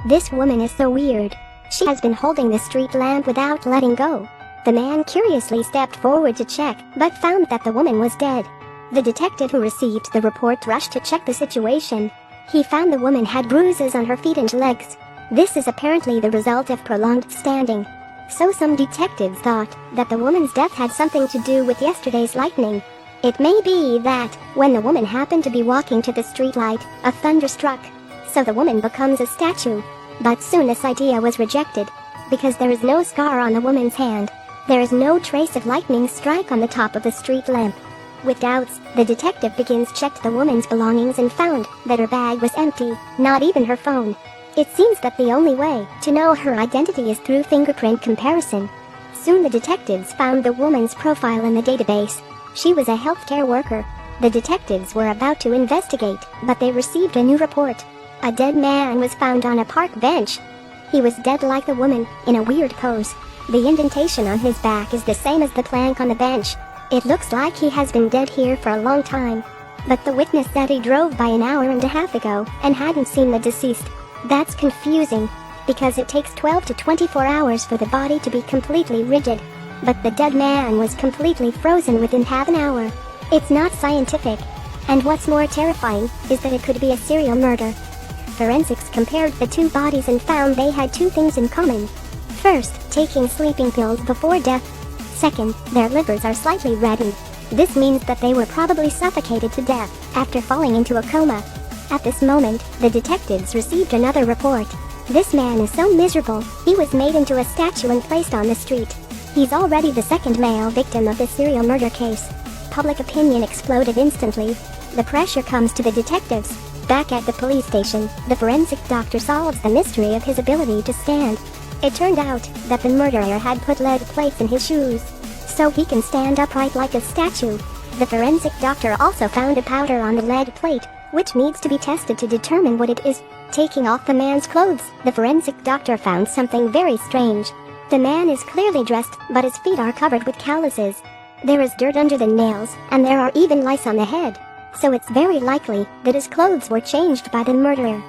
This woman is so weird. She has been holding the street lamp without letting go. The man curiously stepped forward to check, but found that the woman was dead. The detective who received the report rushed to check the situation. He found the woman had bruises on her feet and legs. This is apparently the result of prolonged standing. So some detectives thought that the woman's death had something to do with yesterday's lightning. It may be that, when the woman happened to be walking to the streetlight, a thunder struck. So the woman becomes a statue. But soon this idea was rejected, because there is no scar on the woman's hand. There is no trace of lightning strike on the top of the street lamp. With doubts, the detective checked the woman's belongings and found that her bag was empty, not even her phone. It seems that the only way to know her identity is through fingerprint comparison. Soon the detectives found the woman's profile in the database. She was a healthcare worker. The detectives were about to investigate, but they received a new report. A dead man was found on a park bench. He was dead like the woman, in a weird pose. The indentation on his back is the same as the plank on the bench. It looks like he has been dead here for a long time. But the witness said he drove by an hour and a half ago and hadn't seen the deceased. That's confusing, because it takes 12 to 24 hours for the body to be completely rigid. But the dead man was completely frozen within half an hour. It's not scientific. And what's more terrifying is that it could be a serial murder. Forensics compared the two bodies and found they had two things in common. First, taking sleeping pills before death. Second, their livers are slightly reddened. This means that they were probably suffocated to death after falling into a coma. At this moment, the detectives received another report. This man is so miserable, he was made into a statue and placed on the street. He's already the second male victim of this serial murder case. Public opinion exploded instantly. The pressure comes to the detectives. Back at the police station, the forensic doctor solves the mystery of his ability to stand. It turned out that the murderer had put lead plates in his shoes, so he can stand upright like a statue. The forensic doctor also found a powder on the lead plate, which needs to be tested to determine what it is. Taking off the man's clothes, the forensic doctor found something very strange. The man is clearly dressed, but his feet are covered with calluses. There is dirt under the nails, and there are even lice on the head. So it's very likely that his clothes were changed by the murderer.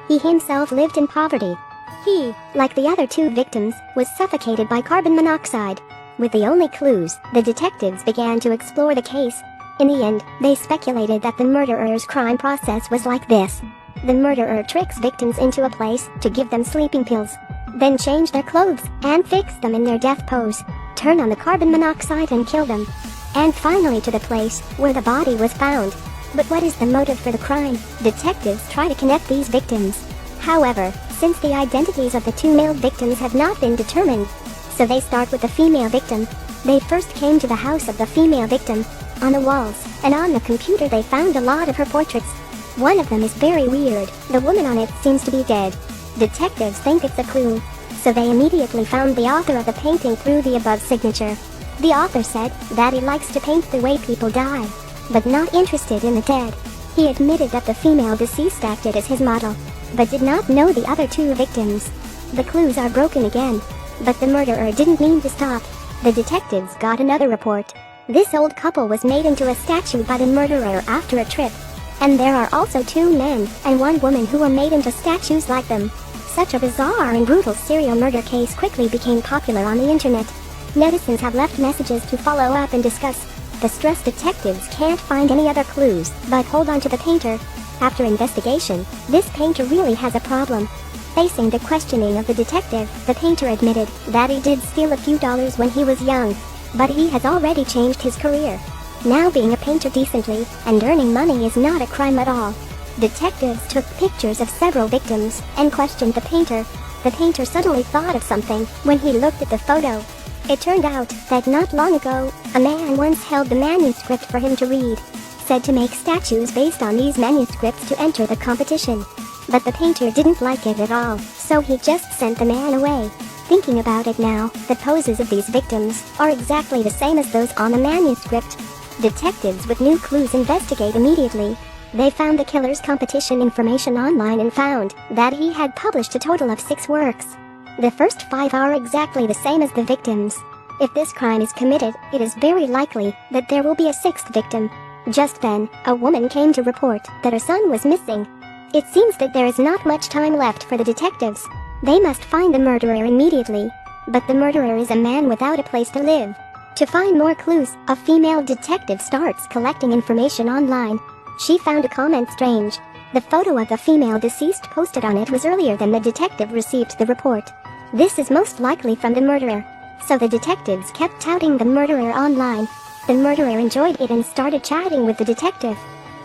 He himself lived in poverty. He, like the other two victims, was suffocated by carbon monoxide. With the only clues, the detectives began to explore the case. In the end, they speculated that the murderer's crime process was like this. The murderer tricks victims into a place to give them sleeping pills, then change their clothes and fix them in their death pose, turn on the carbon monoxide and kill them, and finally to the place where the body was found. But what is the motive for the crime? Detectives try to connect these victims. However, since the identities of the two male victims have not been determined, so they start with the female victim. They first came to the house of the female victim. On the walls and on the computer they found a lot of her portraits. One of them is very weird. The woman on it seems to be dead. Detectives think it's a clue, so they immediately found the author of the painting through the above signature. The author said that he likes to paint the way people die, but not interested in the dead. He admitted that the female deceased acted as his model, but did not know the other two victims. The clues are broken again, but the murderer didn't mean to stop. The detectives got another report. This old couple was made into a statue by the murderer after a trip. And there are also two men and one woman who were made into statues like them. Such a bizarre and brutal serial murder case quickly became popular on the internet. Netizens have left messages to follow up and discuss. The stressed detectives can't find any other clues, but hold on to the painter. After investigation, this painter really has a problem. Facing the questioning of the detective, the painter admitted that he did steal a few dollars when he was young, but he has already changed his career. Now being a painter decently and earning money is not a crime at all. Detectives took pictures of several victims and questioned the painter. The painter suddenly thought of something when he looked at the photo. It turned out that not long ago, a man once held the manuscript for him to read, said to make statues based on these manuscripts to enter the competition. But the painter didn't like it at all, so he just sent the man away. Thinking about it now, the poses of these victims are exactly the same as those on the manuscript. Detectives with new clues investigate immediately. They found the killer's competition information online and found that he had published a total of 6 works. The first 5 are exactly the same as the victims. If this crime is committed, it is very likely that there will be a 6th victim. Just then, a woman came to report that her son was missing. It seems that there is not much time left for the detectives. They must find the murderer immediately. But the murderer is a man without a place to live. To find more clues, a female detective starts collecting information online. She found a comment strange. The photo of the female deceased posted on it was earlier than the detective received the report. This is most likely from the murderer. So the detectives kept touting the murderer online. The murderer enjoyed it and started chatting with the detective.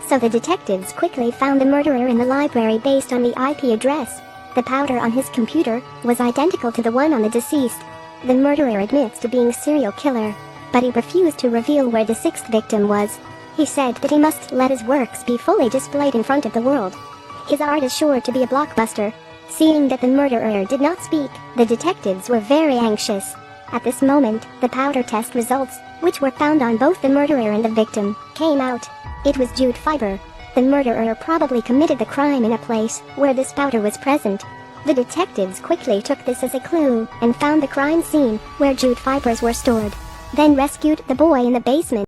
So the detectives quickly found the murderer in the library based on the IP address. The powder on his computer was identical to the one on the deceased. The murderer admits to being a serial killer, but he refused to reveal where the sixth victim was. He said that he must let his works be fully displayed in front of the world. His art is sure to be a blockbuster. Seeing that the murderer did not speak, the detectives were very anxious. At this moment, the powder test results, which were found on both the murderer and the victim, came out. It was jute fiber. The murderer probably committed the crime in a place where this powder was present. The detectives quickly took this as a clue and found the crime scene where jute fibers were stored. Then rescued the boy in the basement.